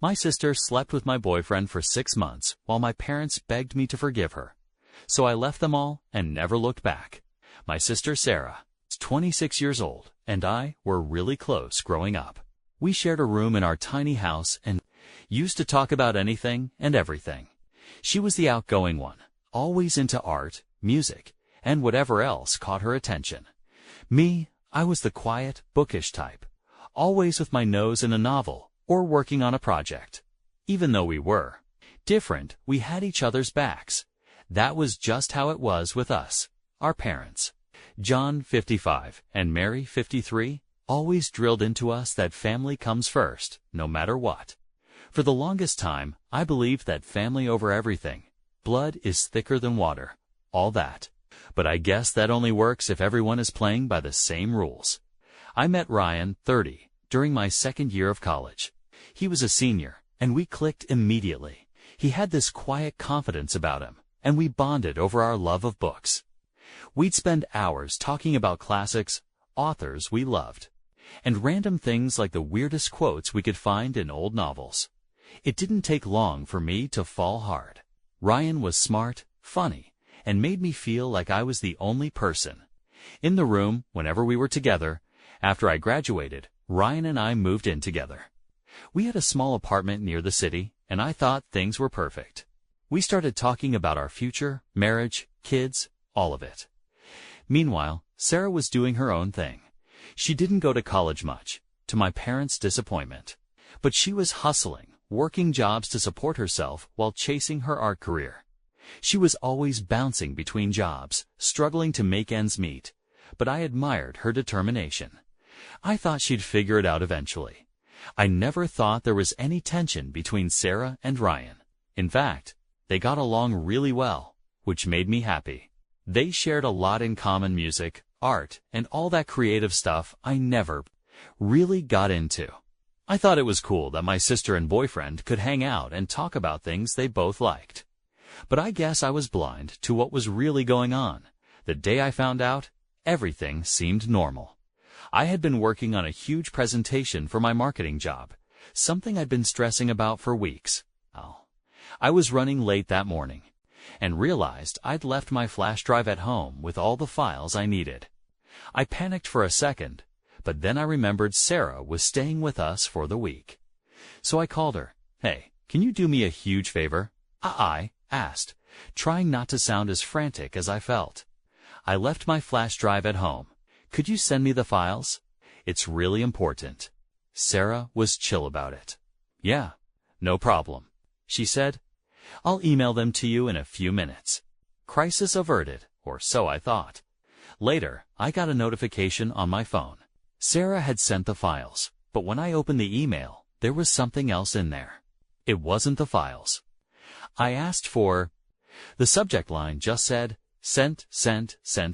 My sister slept with my boyfriend for 6 months while my parents begged me to forgive her. So I left them all and never looked back. My sister Sarah is 26 years old, and I were really close growing up. We shared a room in our tiny house and used to talk about anything and everything. She was the outgoing one, always into art, music, and whatever else caught her attention. Me, I was the quiet, bookish type, always with my nose in a novel or working on a project. Even though we were different, we had each other's backs. That was just how it was with us, our parents. John, 55, and Mary, 53, always drilled into us that family comes first, no matter what. For the longest time, I believed that family over everything. Blood is thicker than water, all that. But I guess that only works if everyone is playing by the same rules. I met Ryan, 30, during my second year of college. He was a senior, and we clicked immediately. He had this quiet confidence about him, and we bonded over our love of books. We'd spend hours talking about classics, authors we loved, and random things like the weirdest quotes we could find in old novels. It didn't take long for me to fall hard. Ryan was smart, funny, and made me feel like I was the only person in the room whenever we were together. After I graduated, Ryan and I moved in together. We had a small apartment near the city, and I thought things were perfect. We started talking about our future, marriage, kids, all of it. Meanwhile, Sarah was doing her own thing. She didn't go to college much, to my parents' disappointment. But she was hustling, working jobs to support herself while chasing her art career. She was always bouncing between jobs, struggling to make ends meet. But I admired her determination. I thought she'd figure it out eventually. I never thought there was any tension between Sarah and Ryan. In fact, they got along really well, which made me happy. They shared a lot in common: music, art, and all that creative stuff I never really got into. I thought it was cool that my sister and boyfriend could hang out and talk about things they both liked. But I guess I was blind to what was really going on. The day I found out, everything seemed normal. I had been working on a huge presentation for my marketing job, something I'd been stressing about for weeks. I was running late that morning and realized I'd left my flash drive at home with all the files I needed. I panicked for a second, but then I remembered Sarah was staying with us for the week. So I called her. "Hey, can you do me a huge favor?" I asked, trying not to sound as frantic as I felt. "I left my flash drive at home. Could you send me the files? It's really important." Sarah was chill about it. "Yeah, no problem," she said. "I'll email them to you in a few minutes." Crisis averted, or so I thought. Later, I got a notification on my phone. Sarah had sent the files, but when I opened the email, there was something else in there. It wasn't the files. I asked for... The subject line just said, sent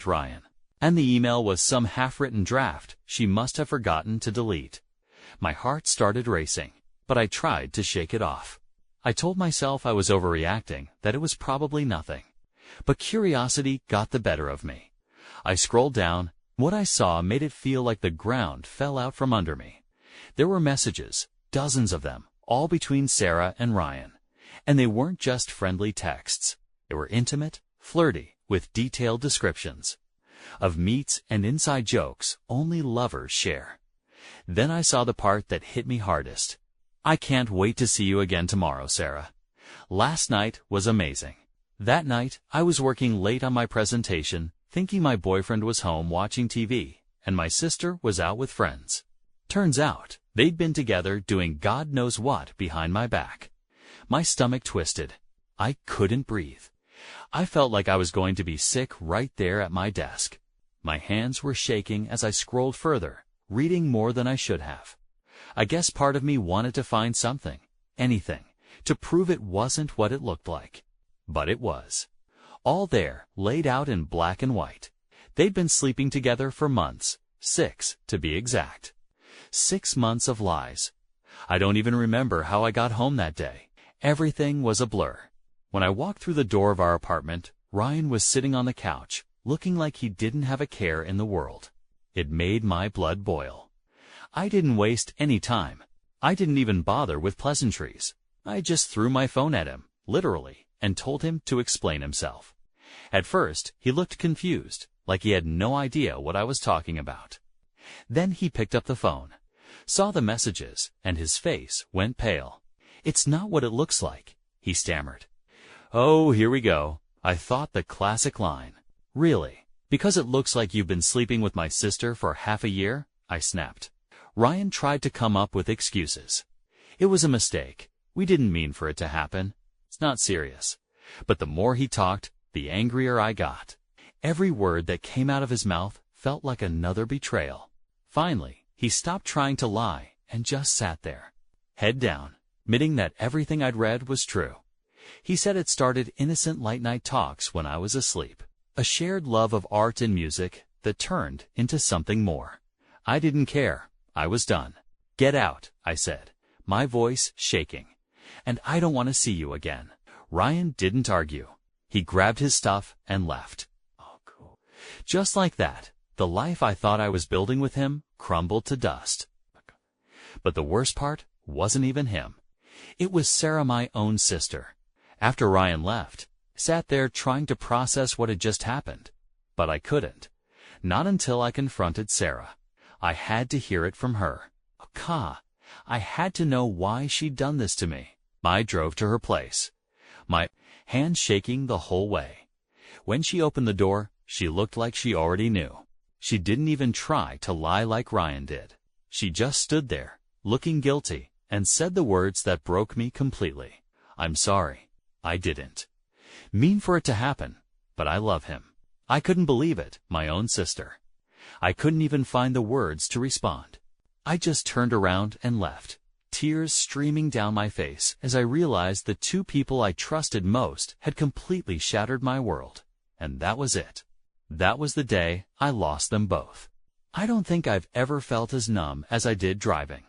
Ryan. And the email was some half-written draft she must have forgotten to delete. My heart started racing, but I tried to shake it off. I told myself I was overreacting, that it was probably nothing. But curiosity got the better of me. I scrolled down. What I saw made it feel like the ground fell out from under me. There were messages, dozens of them, all between Sarah and Ryan. And they weren't just friendly texts. They were intimate, flirty, with detailed descriptions of meets and inside jokes only lovers share. Then I saw the part that hit me hardest. "I can't wait to see you again tomorrow, Sarah. Last night was amazing." That night, I was working late on my presentation, thinking my boyfriend was home watching TV, and my sister was out with friends. Turns out, they'd been together doing God knows what behind my back. My stomach twisted. I couldn't breathe. I felt like I was going to be sick right there at my desk. My hands were shaking as I scrolled further, reading more than I should have. I guess part of me wanted to find something, anything, to prove it wasn't what it looked like. But it was. All there, laid out in black and white. They'd been sleeping together for months, 6 to be exact. 6 months of lies. I don't even remember how I got home that day. Everything was a blur. When I walked through the door of our apartment, Ryan was sitting on the couch, looking like he didn't have a care in the world. It made my blood boil. I didn't waste any time. I didn't even bother with pleasantries. I just threw my phone at him, literally, and told him to explain himself. At first, he looked confused, like he had no idea what I was talking about. Then he picked up the phone, saw the messages, and his face went pale. "It's not what it looks like," he stammered. "Oh, here we go," I thought, the classic line. "Really? Because it looks like you've been sleeping with my sister for half a year?" I snapped. Ryan tried to come up with excuses. "It was a mistake. We didn't mean for it to happen. It's not serious." But the more he talked, the angrier I got. Every word that came out of his mouth felt like another betrayal. Finally, he stopped trying to lie and just sat there, head down, admitting that everything I'd read was true. He said it started innocent late-night talks when I was asleep, a shared love of art and music that turned into something more. I didn't care. I was done. "Get out," I said, my voice shaking. "And I don't want to see you again." Ryan didn't argue. He grabbed his stuff and left. Oh, cool. Just like that, the life I thought I was building with him crumbled to dust. But the worst part wasn't even him. It was Sarah, my own sister. After Ryan left, I sat there trying to process what had just happened. But I couldn't. Not until I confronted Sarah. I had to hear it from her. I had to know why she'd done this to me. I drove to her place, my hand shaking the whole way. When she opened the door, she looked like she already knew. She didn't even try to lie like Ryan did. She just stood there, looking guilty, and said the words that broke me completely. "I'm sorry. I didn't mean for it to happen, but I love him." I couldn't believe it, my own sister. I couldn't even find the words to respond. I just turned around and left, tears streaming down my face as I realized the two people I trusted most had completely shattered my world. And that was it. That was the day I lost them both. I don't think I've ever felt as numb as I did driving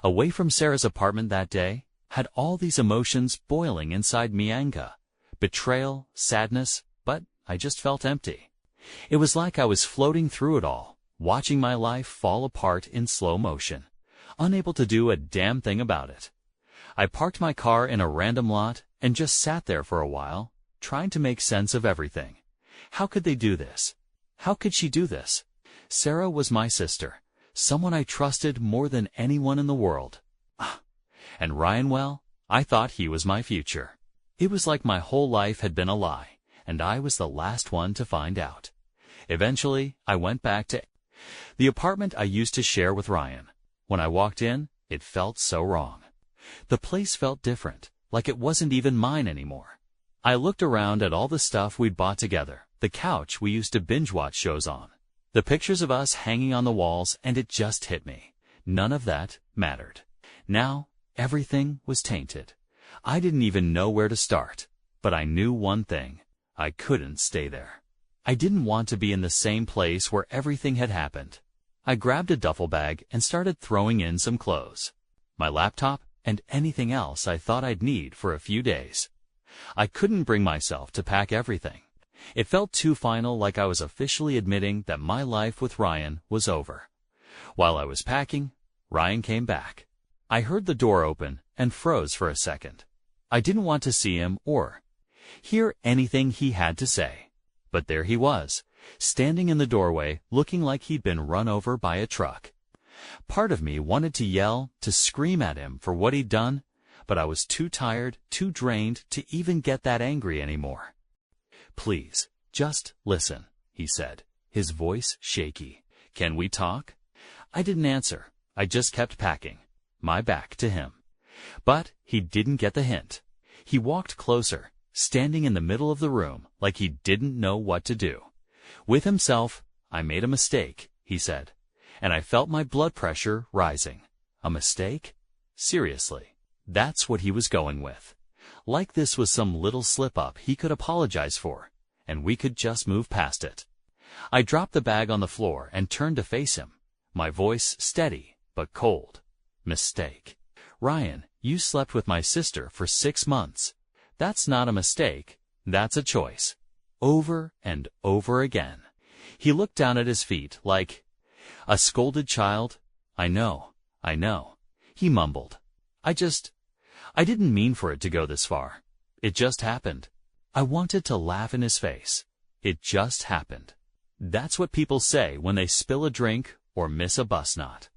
away from Sarah's apartment that day. Had all these emotions boiling inside me: anger, betrayal, sadness, but I just felt empty. It was like I was floating through it all, watching my life fall apart in slow motion, unable to do a damn thing about it. I parked my car in a random lot and just sat there for a while, trying to make sense of everything. How could they do this? How could she do this? Sarah was my sister, someone I trusted more than anyone in the world. And Ryan, well, I thought he was my future. It was like my whole life had been a lie, and I was the last one to find out. Eventually, I went back to the apartment I used to share with Ryan. When I walked in, it felt so wrong. The place felt different, like it wasn't even mine anymore. I looked around at all the stuff we'd bought together, the couch we used to binge-watch shows on, the pictures of us hanging on the walls, and it just hit me. None of that mattered. Now, everything was tainted. I didn't even know where to start, but I knew one thing: I couldn't stay there. I didn't want to be in the same place where everything had happened. I grabbed a duffel bag and started throwing in some clothes, my laptop, and anything else I thought I'd need for a few days. I couldn't bring myself to pack everything. It felt too final, like I was officially admitting that my life with Ryan was over. While I was packing, Ryan came back. I heard the door open and froze for a second. I didn't want to see him or hear anything he had to say. But there he was, standing in the doorway, looking like he'd been run over by a truck. Part of me wanted to yell, to scream at him for what he'd done, but I was too tired, too drained to even get that angry anymore. "Please, just listen," he said, his voice shaky. "Can we talk?" I didn't answer. I just kept packing, my back to him. But he didn't get the hint. He walked closer, standing in the middle of the room like he didn't know what to do. With himself, "I made a mistake," he said, and I felt my blood pressure rising. A mistake? Seriously, that's what he was going with. Like this was some little slip-up he could apologize for, and we could just move past it. I dropped the bag on the floor and turned to face him, my voice steady but cold. "Mistake. Ryan, you slept with my sister for 6 months. That's not a mistake, that's a choice." Over and over again. He looked down at his feet like a scolded child. I know. He mumbled. I didn't mean for it to go this far. It just happened. I wanted to laugh in his face. It just happened. That's what people say when they spill a drink or miss a bus knot.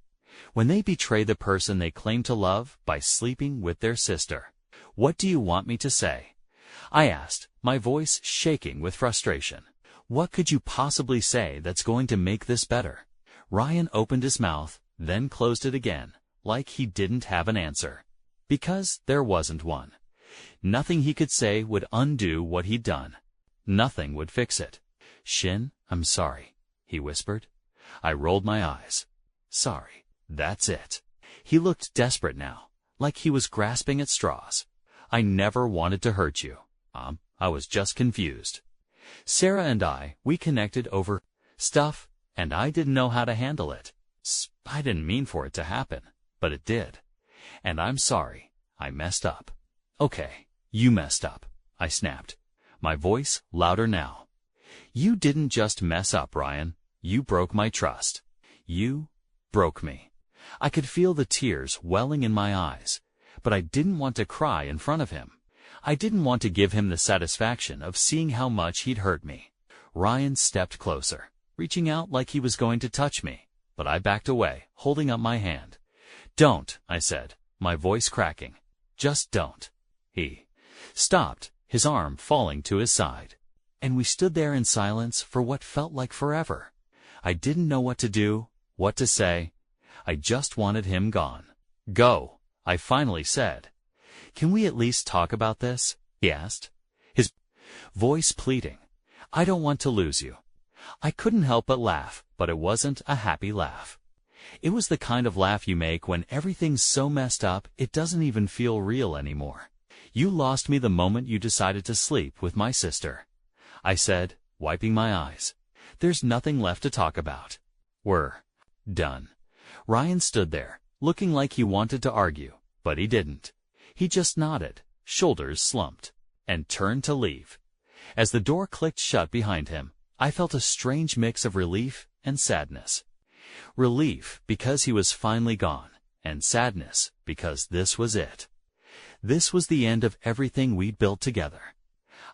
When they betray the person they claim to love by sleeping with their sister. What do you want me to say? I asked, my voice shaking with frustration. What could you possibly say that's going to make this better? Ryan opened his mouth, then closed it again, like he didn't have an answer. Because there wasn't one. Nothing he could say would undo what he'd done. Nothing would fix it. Shin, I'm sorry, he whispered. I rolled my eyes. Sorry, that's it. He looked desperate now, like he was grasping at straws. I never wanted to hurt you. I was just confused. Sarah and we connected over stuff, and I didn't know how to handle it. I didn't mean for it to happen, but it did. And I'm sorry, I messed up. Okay, you messed up, I snapped, my voice louder now. You didn't just mess up, Ryan. You broke my trust. You broke me. I could feel the tears welling in my eyes, but I didn't want to cry in front of him. I didn't want to give him the satisfaction of seeing how much he'd hurt me. Ryan stepped closer, reaching out like he was going to touch me, but I backed away, holding up my hand. Don't, I said, my voice cracking. Just don't. He stopped, his arm falling to his side. And we stood there in silence for what felt like forever. I didn't know what to do, what to say. I just wanted him gone. Go, I finally said. Can we at least talk about this? He asked, his voice pleading. I don't want to lose you. I couldn't help but laugh, but it wasn't a happy laugh. It was the kind of laugh you make when everything's so messed up it doesn't even feel real anymore. You lost me the moment you decided to sleep with my sister, I said, wiping my eyes. There's nothing left to talk about. We're done. Ryan stood there, looking like he wanted to argue, but he didn't. He just nodded, shoulders slumped, and turned to leave. As the door clicked shut behind him, I felt a strange mix of relief and sadness. Relief because he was finally gone, and sadness because this was it. This was the end of everything we'd built together.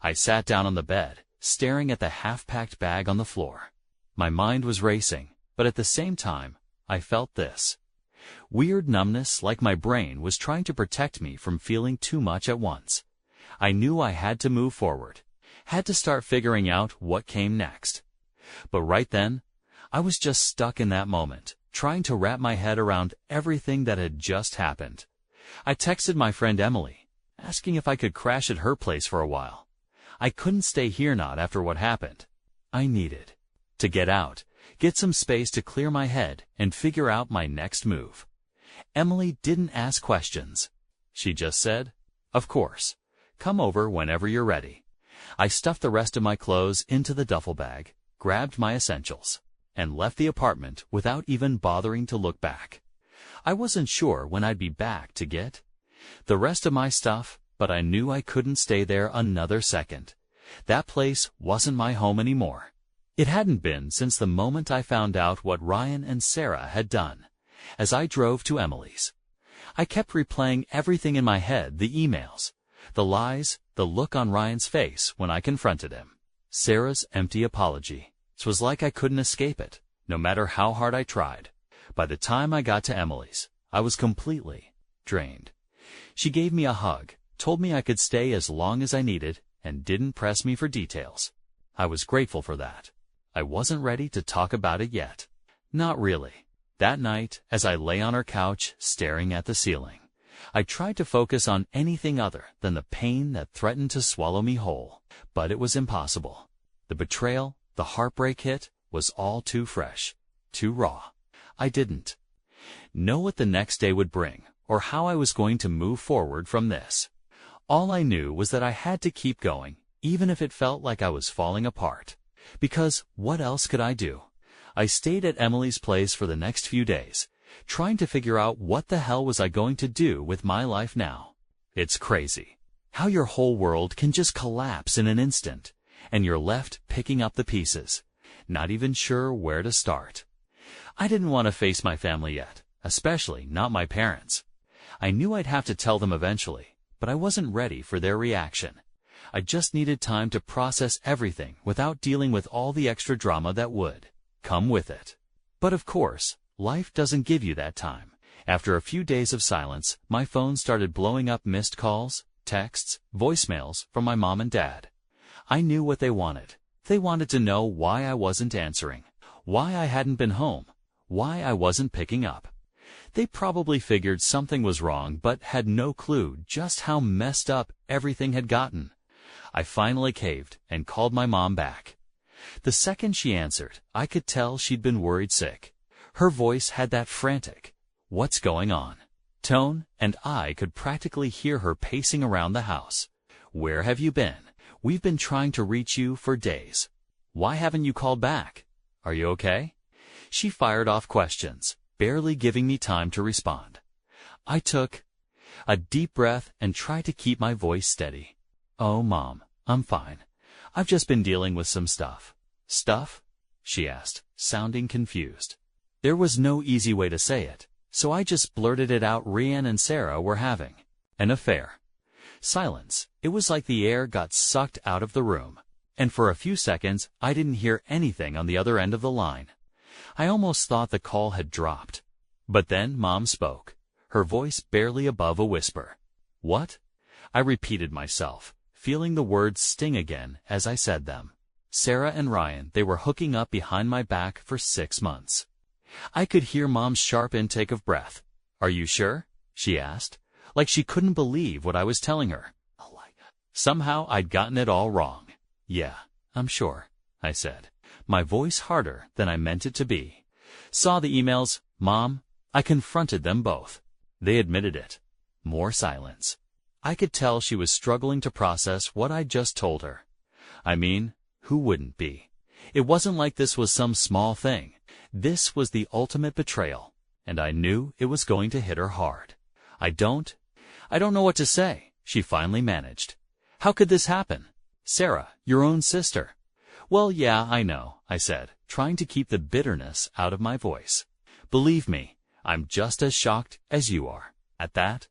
I sat down on the bed, staring at the half-packed bag on the floor. My mind was racing, but at the same time, I felt this weird numbness, like my brain was trying to protect me from feeling too much at once. I knew I had to move forward, had to start figuring out what came next. But right then, I was just stuck in that moment, trying to wrap my head around everything that had just happened. I texted my friend Emily, asking if I could crash at her place for a while. I couldn't stay here not after what happened. I needed to get out, get some space to clear my head and figure out my next move. Emily didn't ask questions. She just said, "Of course. Come over whenever you're ready." I stuffed the rest of my clothes into the duffel bag, grabbed my essentials, and left the apartment without even bothering to look back. I wasn't sure when I'd be back to get the rest of my stuff, but I knew I couldn't stay there another second. That place wasn't my home anymore. It hadn't been since the moment I found out what Ryan and Sarah had done. As I drove to Emily's, I kept replaying everything in my head, the emails, the lies, the look on Ryan's face when I confronted him. Sarah's empty apology. It was like I couldn't escape it, no matter how hard I tried. By the time I got to Emily's, I was completely drained. She gave me a hug, told me I could stay as long as I needed, and didn't press me for details. I was grateful for that. I wasn't ready to talk about it yet. Not really. That night, as I lay on her couch, staring at the ceiling, I tried to focus on anything other than the pain that threatened to swallow me whole. But it was impossible. The betrayal, the heartbreak hit, was all too fresh, too raw. I didn't know what the next day would bring, or how I was going to move forward from this. All I knew was that I had to keep going, even if it felt like I was falling apart. Because what else could I do? I stayed at Emily's place for the next few days, trying to figure out what the hell was I going to do with my life now. It's crazy how your whole world can just collapse in an instant, and you're left picking up the pieces, not even sure where to start. I didn't want to face my family yet, especially not my parents. I knew I'd have to tell them eventually, but I wasn't ready for their reaction. I just needed time to process everything without dealing with all the extra drama that would come with it. But of course, life doesn't give you that time. After a few days of silence, my phone started blowing up missed calls, texts, voicemails from my mom and dad. I knew what they wanted. They wanted to know why I wasn't answering, why I hadn't been home, why I wasn't picking up. They probably figured something was wrong but had no clue just how messed up everything had gotten. I finally caved and called my mom back. The second she answered, I could tell she'd been worried sick. Her voice had that frantic, "What's going on?" tone, and I could practically hear her pacing around the house. "Where have you been? We've been trying to reach you for days. Why haven't you called back? Are you okay?" She fired off questions, barely giving me time to respond. I took a deep breath and tried to keep my voice steady. "Oh, Mom, I'm fine. I've just been dealing with some stuff." "Stuff?" she asked, sounding confused. There was no easy way to say it, so I just blurted it out. Ryan and Sarah were having an affair. Silence. It was like the air got sucked out of the room, and for a few seconds I didn't hear anything on the other end of the line. I almost thought the call had dropped. But then Mom spoke, her voice barely above a whisper. "What?" I repeated myself, feeling the words sting again as I said them. Sarah and Ryan, they were hooking up behind my back for 6 months. I could hear Mom's sharp intake of breath. "Are you sure?" she asked, like she couldn't believe what I was telling her. Somehow I'd gotten it all wrong. "Yeah, I'm sure," I said, my voice harder than I meant it to be. "Saw the emails, Mom." I confronted them both. They admitted it. More silence. I could tell she was struggling to process what I'd just told her. I mean, who wouldn't be? It wasn't like this was some small thing. This was the ultimate betrayal, and I knew it was going to hit her hard. I don't know what to say," she finally managed. "How could this happen? Sarah, your own sister." "Well, yeah, I know," I said, trying to keep the bitterness out of my voice. "Believe me, I'm just as shocked as you are." At that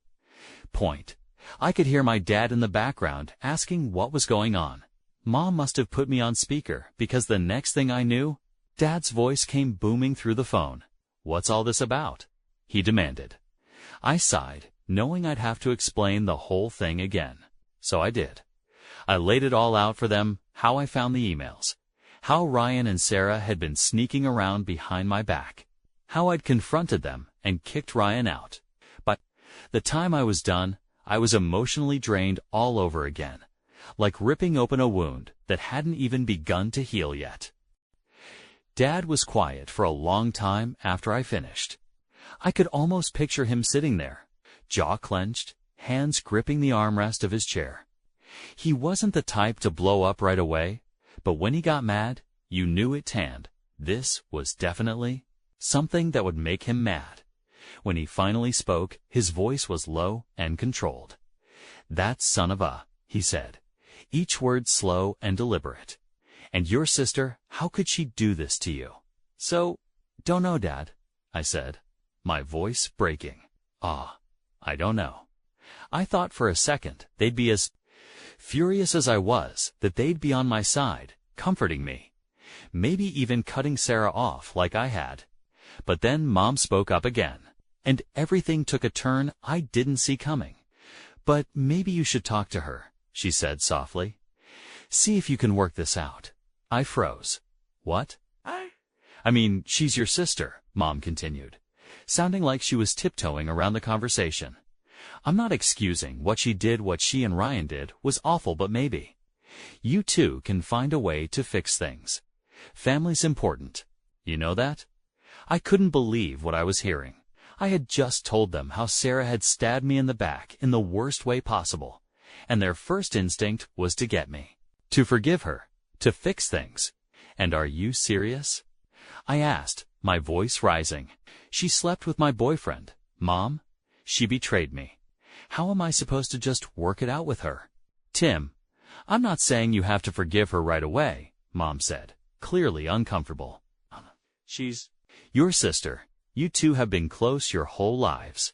point, I could hear my dad in the background asking what was going on. Mom must have put me on speaker, because the next thing I knew, Dad's voice came booming through the phone. "What's all this about?" he demanded. I sighed, knowing I'd have to explain the whole thing again. So I did. I laid it all out for them, how I found the emails, how Ryan and Sarah had been sneaking around behind my back, how I'd confronted them and kicked Ryan out. By the time I was done, I was emotionally drained all over again, like ripping open a wound that hadn't even begun to heal yet. Dad was quiet for a long time after I finished. I could almost picture him sitting there, jaw clenched, hands gripping the armrest of his chair. He wasn't the type to blow up right away, but when he got mad, you knew it tanned. This was definitely something that would make him mad. When he finally spoke, his voice was low and controlled. "That son of a," he said, each word slow and deliberate. "And your sister, how could she do this to you?" "So, don't know, Dad," I said, my voice breaking. I don't know. I thought for a second they'd be as furious as I was, that they'd be on my side, comforting me, maybe even cutting Sarah off like I had. But then Mom spoke up again, and everything took a turn I didn't see coming. "But maybe you should talk to her," she said softly. "See if you can work this out." I froze. "What?" I mean, she's your sister," Mom continued, sounding like she was tiptoeing around the conversation. "I'm not excusing what she did. What she and Ryan did was awful, but maybe you two can find a way to fix things. Family's important. You know that?" I couldn't believe what I was hearing. I had just told them how Sarah had stabbed me in the back in the worst way possible, and their first instinct was to get me, to forgive her, to fix things. "And are you serious?" I asked, my voice rising. "She slept with my boyfriend, Mom. She betrayed me. How am I supposed to just work it out with her?" "Tim, I'm not saying you have to forgive her right away," Mom said, clearly uncomfortable. "She's your sister. You two have been close your whole lives."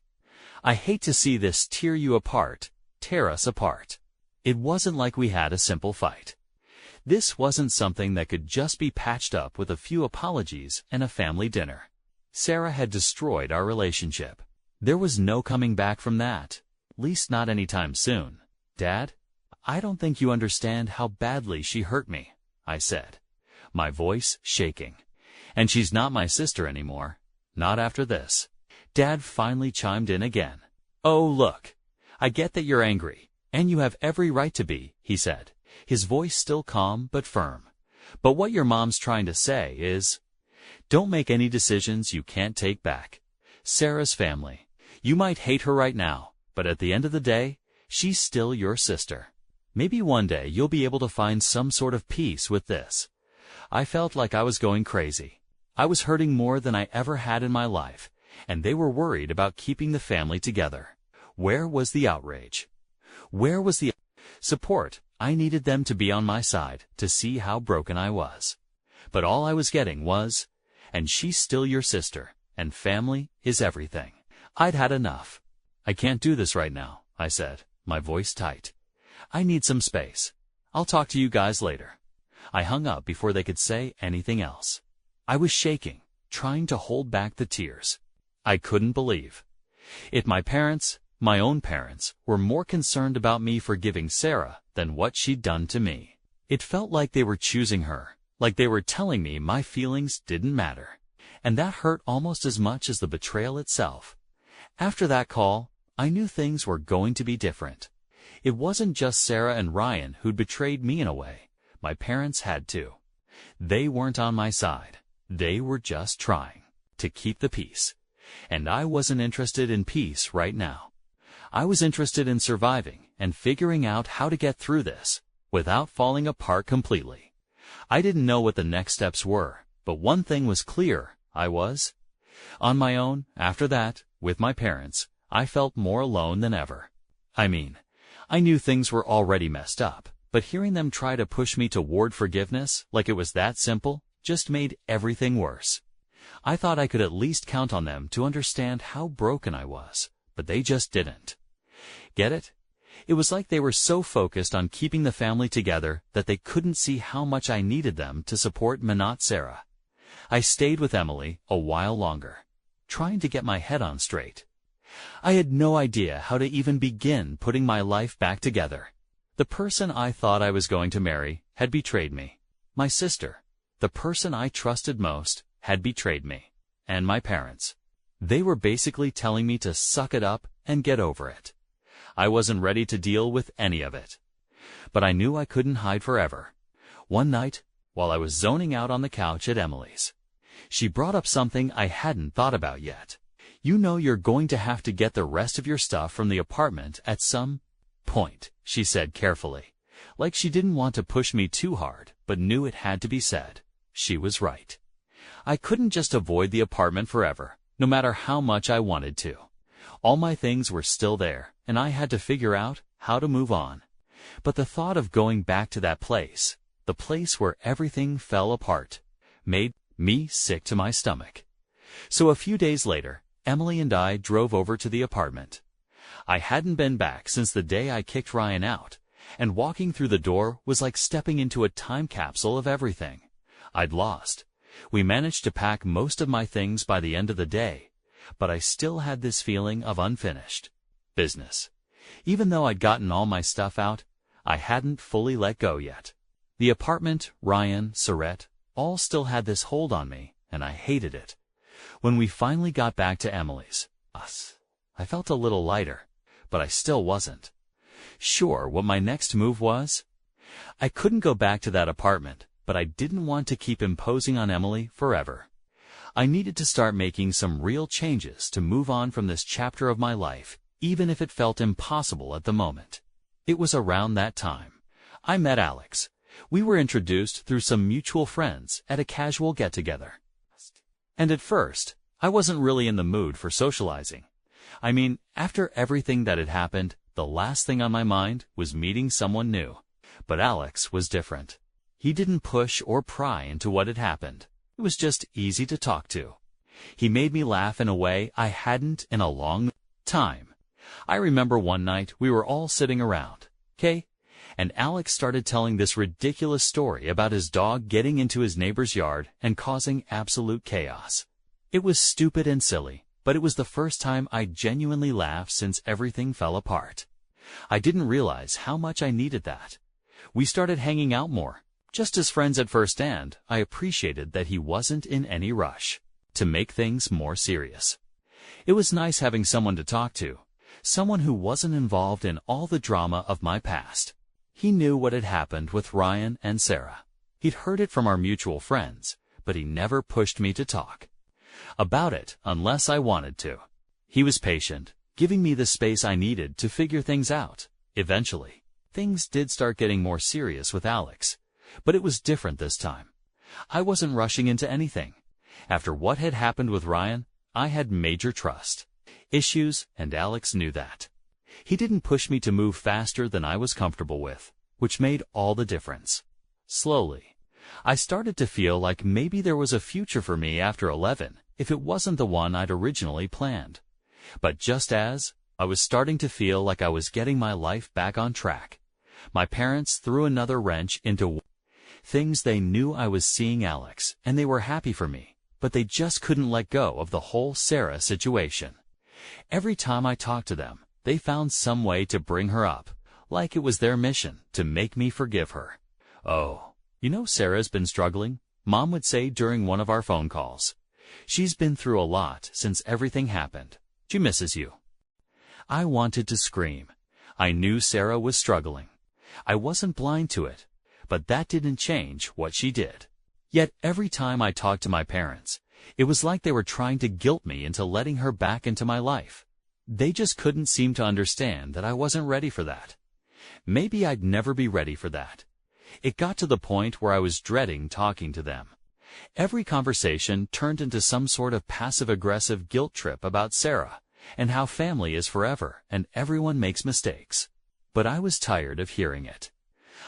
I hate to see this tear you apart, tear us apart. It wasn't like we had a simple fight. This wasn't something that could just be patched up with a few apologies and a family dinner. Sarah had destroyed our relationship. There was no coming back from that, at least not anytime soon. Dad, I don't think you understand how badly she hurt me, I said, my voice shaking. And she's not my sister anymore. Not after this. Dad finally chimed in again. Oh, look, I get that you're angry, and you have every right to be, he said, his voice still calm but firm. But what your mom's trying to say is, don't make any decisions you can't take back. Sarah's family. You might hate her right now, but at the end of the day, she's still your sister. Maybe one day you'll be able to find some sort of peace with this. I felt like I was going crazy. I was hurting more than I ever had in my life, and they were worried about keeping the family together. Where was the outrage? Where was the support? I needed them to be on my side to see how broken I was. But all I was getting was, and she's still your sister, and family is everything. I'd had enough. I can't do this right now, I said, my voice tight. I need some space. I'll talk to you guys later. I hung up before they could say anything else. I was shaking, trying to hold back the tears. I couldn't believe it. My parents, my own parents, were more concerned about me forgiving Sarah than what she'd done to me. It felt like they were choosing her, like they were telling me my feelings didn't matter. And that hurt almost as much as the betrayal itself. After that call, I knew things were going to be different. It wasn't just Sarah and Ryan who'd betrayed me in a way. My parents had too. They weren't on my side. They were just trying to keep the peace. And I wasn't interested in peace right now. I was interested in surviving and figuring out how to get through this without falling apart completely. I didn't know what the next steps were, but one thing was clear. I was on my own. After that, with my parents, I felt more alone than ever. I mean, I knew things were already messed up, but hearing them try to push me toward forgiveness like it was that simple just made everything worse. I thought I could at least count on them to understand how broken I was, but they just didn't. Get it? It was like they were so focused on keeping the family together that they couldn't see how much I needed them to support Manat Sarah. I stayed with Emily a while longer, trying to get my head on straight. I had no idea how to even begin putting my life back together. The person I thought I was going to marry had betrayed me. My sister, the person I trusted most, had betrayed me. And my parents. They were basically telling me to suck it up and get over it. I wasn't ready to deal with any of it. But I knew I couldn't hide forever. One night, while I was zoning out on the couch at Emily's, she brought up something I hadn't thought about yet. You know you're going to have to get the rest of your stuff from the apartment at some point, she said carefully, like she didn't want to push me too hard, but knew it had to be said. She was right. I couldn't just avoid the apartment forever, no matter how much I wanted to. All my things were still there, and I had to figure out how to move on. But the thought of going back to that place, the place where everything fell apart, made me sick to my stomach. So a few days later, Emily and I drove over to the apartment. I hadn't been back since the day I kicked Ryan out, and walking through the door was like stepping into a time capsule of everything I'd lost. We managed to pack most of my things by the end of the day, but I still had this feeling of unfinished business. Even though I'd gotten all my stuff out, I hadn't fully let go yet. The apartment, Ryan, Sarette, all still had this hold on me, and I hated it. When we finally got back to Emily's, I felt a little lighter, but I still wasn't sure what my next move was. I couldn't go back to that apartment, but I didn't want to keep imposing on Emily forever. I needed to start making some real changes to move on from this chapter of my life, even if it felt impossible at the moment. It was around that time I met Alex. We were introduced through some mutual friends at a casual get-together. And at first, I wasn't really in the mood for socializing. I mean, after everything that had happened, the last thing on my mind was meeting someone new. But Alex was different. He didn't push or pry into what had happened. It was just easy to talk to. He made me laugh in a way I hadn't in a long time, I remember one night we were all sitting around, okay? And Alex started telling this ridiculous story about his dog getting into his neighbor's yard and causing absolute chaos. It was stupid and silly, but it was the first time I genuinely laughed since everything fell apart. I didn't realize how much I needed that. We started hanging out more, just as friends at first, and I appreciated that he wasn't in any rush to make things more serious. It was nice having someone to talk to, someone who wasn't involved in all the drama of my past. He knew what had happened with Ryan and Sarah. He'd heard it from our mutual friends, but he never pushed me to talk about it unless I wanted to. He was patient, giving me the space I needed to figure things out. Eventually, things did start getting more serious with Alex, but it was different this time. I wasn't rushing into anything. After what had happened with Ryan, I had major trust issues, and Alex knew that. He didn't push me to move faster than I was comfortable with, which made all the difference. Slowly, I started to feel like maybe there was a future for me after 11 if it wasn't the one I'd originally planned. But just as I was starting to feel like I was getting my life back on track, my parents threw another wrench into things. They knew I was seeing Alex, and they were happy for me, but they just couldn't let go of the whole Sarah situation. Every time I talked to them, they found some way to bring her up, like it was their mission to make me forgive her. "Oh, you know Sarah's been struggling," Mom would say during one of our phone calls. "She's been through a lot since everything happened. She misses you." I wanted to scream. I knew Sarah was struggling. I wasn't blind to it, but that didn't change what she did. Yet every time I talked to my parents, it was like they were trying to guilt me into letting her back into my life. They just couldn't seem to understand that I wasn't ready for that. Maybe I'd never be ready for that. It got to the point where I was dreading talking to them. Every conversation turned into some sort of passive-aggressive guilt trip about Sarah and how family is forever and everyone makes mistakes. But I was tired of hearing it.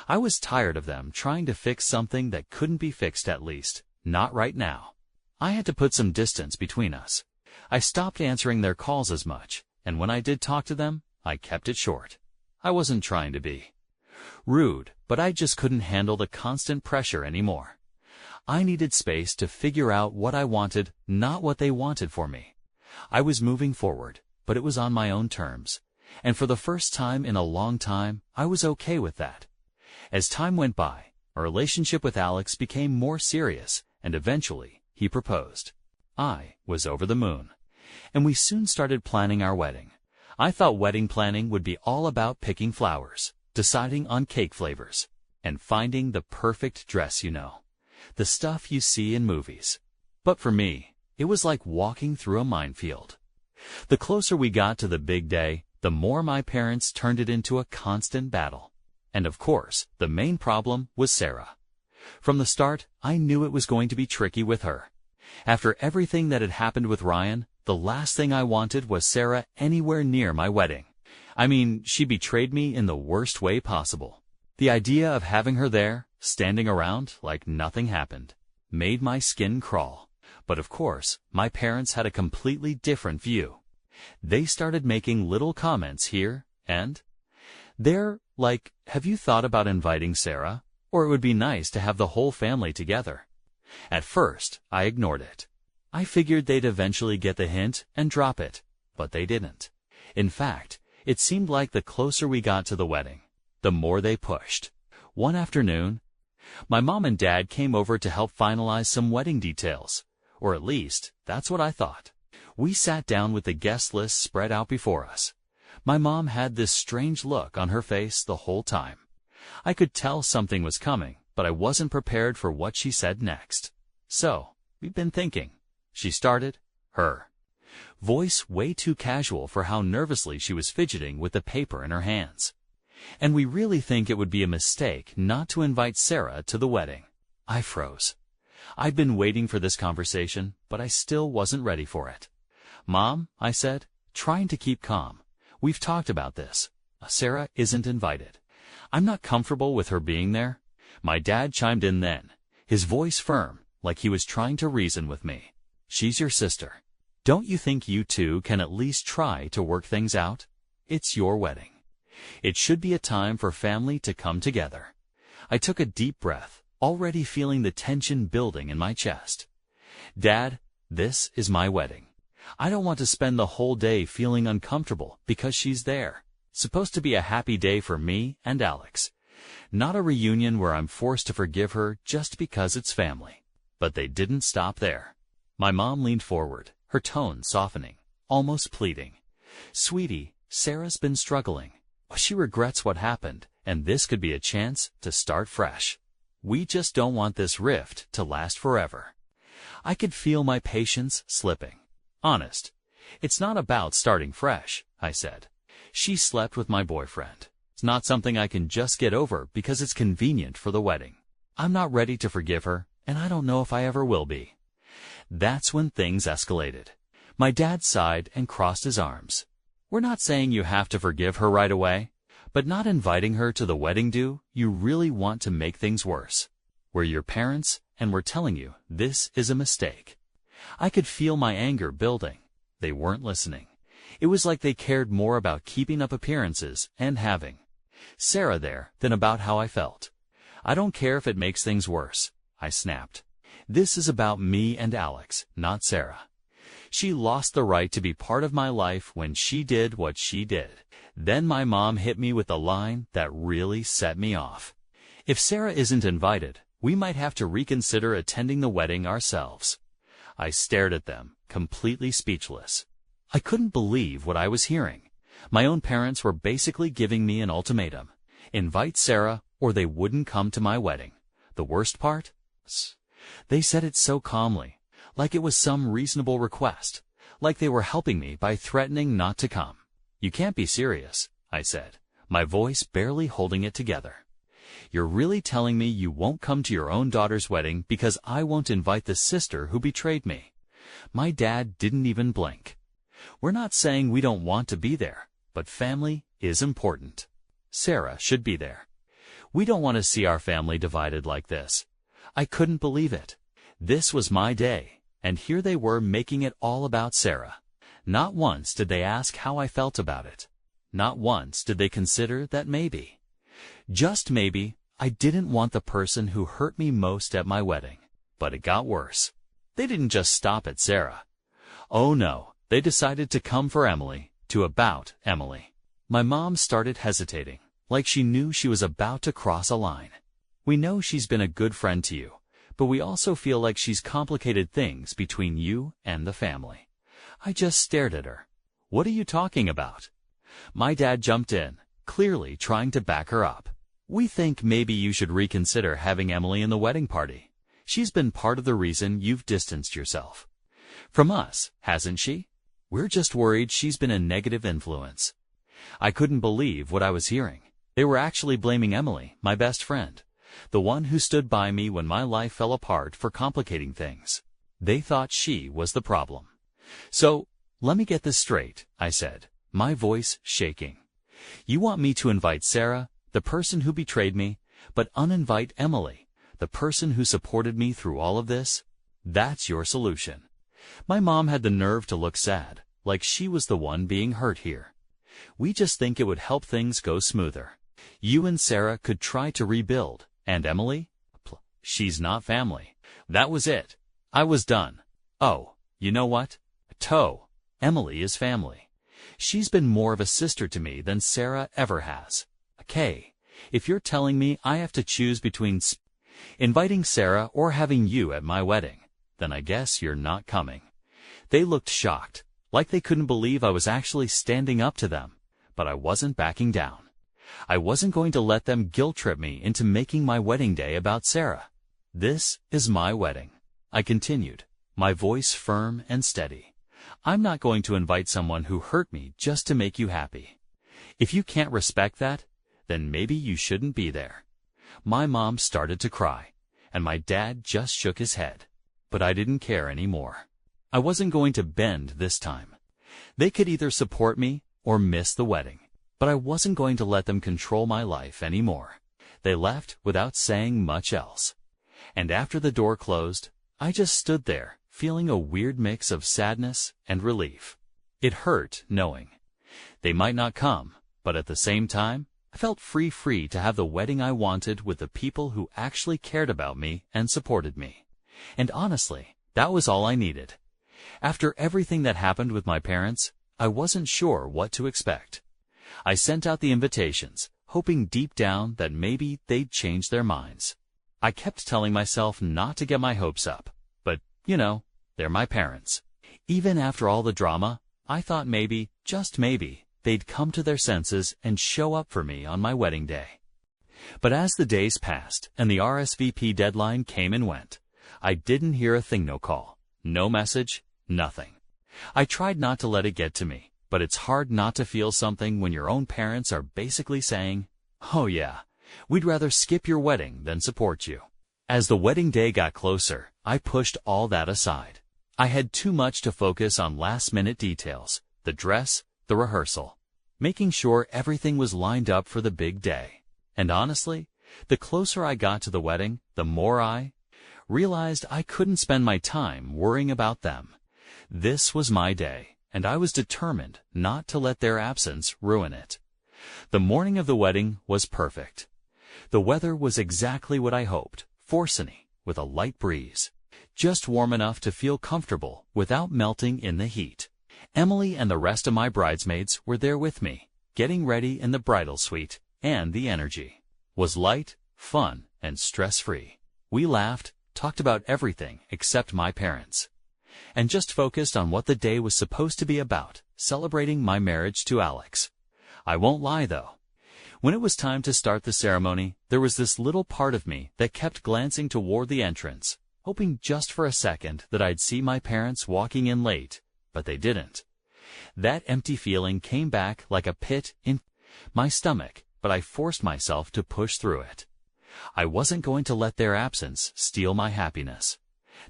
I was tired of them trying to fix something that couldn't be fixed, at least not right now. I had to put some distance between us. I stopped answering their calls as much, and when I did talk to them, I kept it short. I wasn't trying to be rude, but I just couldn't handle the constant pressure anymore. I needed space to figure out what I wanted, not what they wanted for me. I was moving forward, but it was on my own terms, and for the first time in a long time, I was okay with that. As time went by, our relationship with Alex became more serious, and eventually, he proposed. I was over the moon, and we soon started planning our wedding. I thought wedding planning would be all about picking flowers, deciding on cake flavors, and finding the perfect dress, the stuff you see in movies. But for me, it was like walking through a minefield. The closer we got to the big day, the more my parents turned it into a constant battle. And of course, the main problem was Sarah. From the start, I knew it was going to be tricky with her. After everything that had happened with Ryan, the last thing I wanted was Sarah anywhere near my wedding. I mean, she betrayed me in the worst way possible. The idea of having her there, standing around like nothing happened, made my skin crawl. But of course, my parents had a completely different view. They started making little comments here and there, like, "Have you thought about inviting Sarah? Or it would be nice to have the whole family together." At first, I ignored it. I figured they'd eventually get the hint and drop it, but they didn't. In fact, it seemed like the closer we got to the wedding, the more they pushed. One afternoon, my mom and dad came over to help finalize some wedding details, or at least, that's what I thought. We sat down with the guest list spread out before us. My mom had this strange look on her face the whole time. I could tell something was coming, but I wasn't prepared for what she said next. "So, we've been thinking," she started, her voice way too casual for how nervously she was fidgeting with the paper in her hands. "And we really think it would be a mistake not to invite Sarah to the wedding." I froze. I'd been waiting for this conversation, but I still wasn't ready for it. "Mom," I said, trying to keep calm, "we've talked about this. Sarah isn't invited. I'm not comfortable with her being there." My dad chimed in then, his voice firm, like he was trying to reason with me. "She's your sister. Don't you think you two can at least try to work things out?" It's your wedding. It should be a time for family to come together. I took a deep breath, already feeling the tension building in my chest. Dad, this is my wedding. I don't want to spend the whole day feeling uncomfortable because she's there. It's supposed to be a happy day for me and Alex. Not a reunion where I'm forced to forgive her just because it's family. But they didn't stop there. My mom leaned forward, her tone softening, almost pleading. Sweetie, Sarah's been struggling. She regrets what happened, and this could be a chance to start fresh. We just don't want this rift to last forever. I could feel my patience slipping. Honest, it's not about starting fresh, I said. She slept with my boyfriend. It's not something I can just get over because it's convenient for the wedding. I'm not ready to forgive her, and I don't know if I ever will be. That's when things escalated. My dad sighed and crossed his arms. We're not saying you have to forgive her right away, but not inviting her to the wedding do you really want to make things worse. We're your parents, and we're telling you this is a mistake. I could feel my anger building. They weren't listening. It was like they cared more about keeping up appearances and having Sarah there than about how I felt. I don't care if it makes things worse, I snapped. This is about me and Alex, not Sarah. She lost the right to be part of my life when she did what she did. Then my mom hit me with a line that really set me off. If Sarah isn't invited, we might have to reconsider attending the wedding ourselves. I stared at them, completely speechless. I couldn't believe what I was hearing. My own parents were basically giving me an ultimatum. Invite Sarah, or they wouldn't come to my wedding. The worst part? They said it so calmly, like it was some reasonable request, like they were helping me by threatening not to come. You can't be serious, I said, my voice barely holding it together. You're really telling me you won't come to your own daughter's wedding because I won't invite the sister who betrayed me? My dad didn't even blink. We're not saying we don't want to be there, but family is important. Sarah should be there. We don't want to see our family divided like this. I couldn't believe it. This was my day, and here they were making it all about Sarah. Not once did they ask how I felt about it. Not once did they consider that maybe, just maybe, I didn't want the person who hurt me most at my wedding. But it got worse. They didn't just stop at Sarah. Oh no, they decided to come for Emily, to about Emily. My mom started hesitating, like she knew she was about to cross a line. We know she's been a good friend to you, but we also feel like she's complicated things between you and the family. I just stared at her. What are you talking about? My dad jumped in, clearly trying to back her up. We think maybe you should reconsider having Emily in the wedding party. She's been part of the reason you've distanced yourself from us, hasn't she? We're just worried she's been a negative influence. I couldn't believe what I was hearing. They were actually blaming Emily, my best friend, the one who stood by me when my life fell apart, for complicating things. They thought she was the problem. So, let me get this straight, I said, my voice shaking. You want me to invite Sarah, the person who betrayed me, but uninvite Emily, the person who supported me through all of this? That's your solution. My mom had the nerve to look sad, like she was the one being hurt here. We just think it would help things go smoother. You and Sarah could try to rebuild, and Emily? She's not family. That was it. I was done. Oh, you know what? Emily is family. She's been more of a sister to me than Sarah ever has. Okay, if you're telling me I have to choose between inviting Sarah or having you at my wedding, then I guess you're not coming. They looked shocked, like they couldn't believe I was actually standing up to them, but I wasn't backing down. I wasn't going to let them guilt-trip me into making my wedding day about Sarah. This is my wedding, I continued, my voice firm and steady. I'm not going to invite someone who hurt me just to make you happy. If you can't respect that, then maybe you shouldn't be there. My mom started to cry, and my dad just shook his head. But I didn't care anymore. I wasn't going to bend this time. They could either support me or miss the wedding, but I wasn't going to let them control my life anymore. They left without saying much else. And after the door closed, I just stood there, feeling a weird mix of sadness and relief. It hurt knowing. They might not come, but at the same time, I felt free to have the wedding I wanted with the people who actually cared about me and supported me. And honestly, that was all I needed. After everything that happened with my parents, I wasn't sure what to expect. I sent out the invitations, hoping deep down that maybe they'd change their minds. I kept telling myself not to get my hopes up, but, they're my parents. Even after all the drama, I thought maybe, just maybe, they'd come to their senses and show up for me on my wedding day. But as the days passed and the RSVP deadline came and went, I didn't hear a thing, no call, no message, nothing. I tried not to let it get to me, but it's hard not to feel something when your own parents are basically saying, "Oh yeah, we'd rather skip your wedding than support you." As the wedding day got closer, I pushed all that aside. I had too much to focus on last-minute details, the dress, the rehearsal, making sure everything was lined up for the big day. And honestly, the closer I got to the wedding, the more I realized I couldn't spend my time worrying about them. This was my day, and I was determined not to let their absence ruin it. The morning of the wedding was perfect. The weather was exactly what I hoped, sunny, with a light breeze, just warm enough to feel comfortable without melting in the heat. Emily and the rest of my bridesmaids were there with me, getting ready in the bridal suite, and the energy was light, fun, and stress-free. We laughed, talked about everything except my parents, and just focused on what the day was supposed to be about, celebrating my marriage to Alex. I won't lie, though. When it was time to start the ceremony, there was this little part of me that kept glancing toward the entrance, hoping just for a second that I'd see my parents walking in late, but they didn't. That empty feeling came back like a pit in my stomach, but I forced myself to push through it. I wasn't going to let their absence steal my happiness.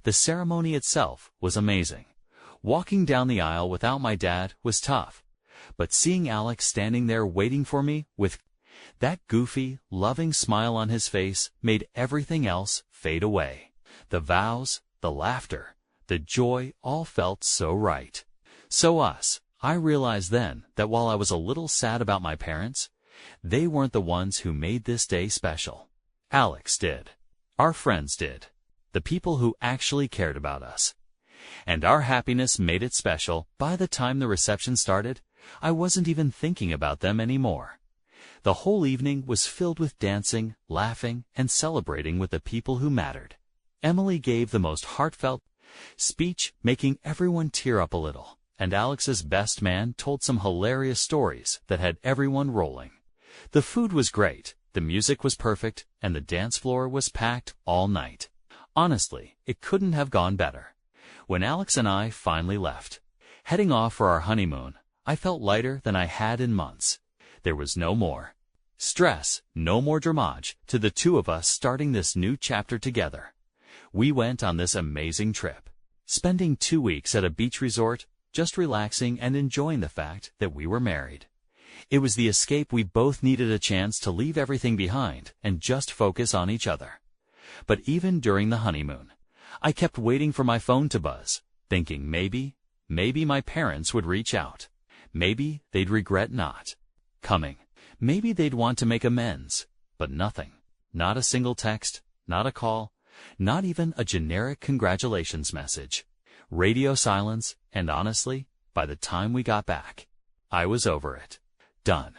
The ceremony itself was amazing. Walking down the aisle without my dad was tough, but seeing Alex standing there waiting for me with that goofy, loving smile on his face made everything else fade away. The vows, the laughter, the joy all felt so right. I realized then that while I was a little sad about my parents, they weren't the ones who made this day special. Alex did. Our friends did. The people who actually cared about us. And our happiness made it special. By the time the reception started, I wasn't even thinking about them anymore. The whole evening was filled with dancing, laughing, and celebrating with the people who mattered. Emily gave the most heartfelt speech, making everyone tear up a little, and Alex's best man told some hilarious stories that had everyone rolling. The food was great, the music was perfect, and the dance floor was packed all night. Honestly, it couldn't have gone better. When Alex and I finally left, heading off for our honeymoon, I felt lighter than I had in months. There was no more stress, no more dramage, to the two of us starting this new chapter together. We went on this amazing trip, spending 2 weeks at a beach resort, just relaxing and enjoying the fact that we were married. It was the escape we both needed, a chance to leave everything behind and just focus on each other. But even during the honeymoon, I kept waiting for my phone to buzz, thinking maybe my parents would reach out. Maybe they'd regret not coming. Maybe they'd want to make amends. But nothing. Not a single text, not a call, not even a generic congratulations message. Radio silence, and honestly, by the time we got back, I was over it. Done.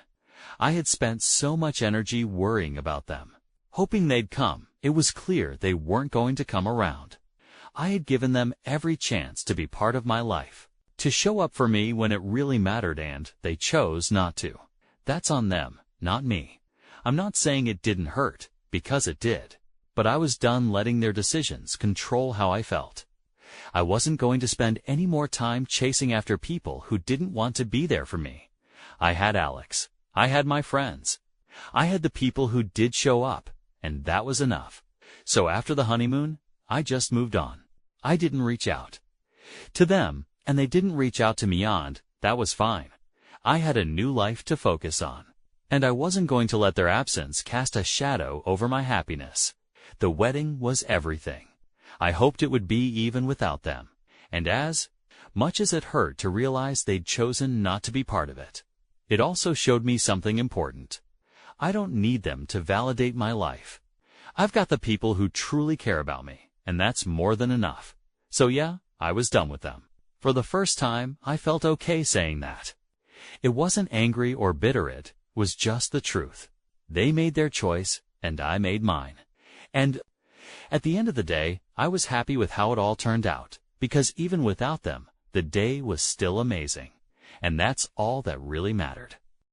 I had spent so much energy worrying about them, hoping they'd come. It was clear they weren't going to come around. I had given them every chance to be part of my life, to show up for me when it really mattered, and they chose not to. That's on them, not me. I'm not saying it didn't hurt, because it did. But I was done letting their decisions control how I felt. I wasn't going to spend any more time chasing after people who didn't want to be there for me. I had Alex. I had my friends. I had the people who did show up, and that was enough. So after the honeymoon, I just moved on. I didn't reach out to them, and they didn't reach out to me, and that was fine. I had a new life to focus on, and I wasn't going to let their absence cast a shadow over my happiness. The wedding was everything. I hoped it would be even without them, and as much as it hurt to realize they'd chosen not to be part of it, it also showed me something important. I don't need them to validate my life. I've got the people who truly care about me, and that's more than enough. So yeah, I was done with them. For the first time, I felt okay saying that. It wasn't angry or bitter, it was just the truth. They made their choice, and I made mine. And at the end of the day, I was happy with how it all turned out, because even without them, the day was still amazing. And that's all that really mattered.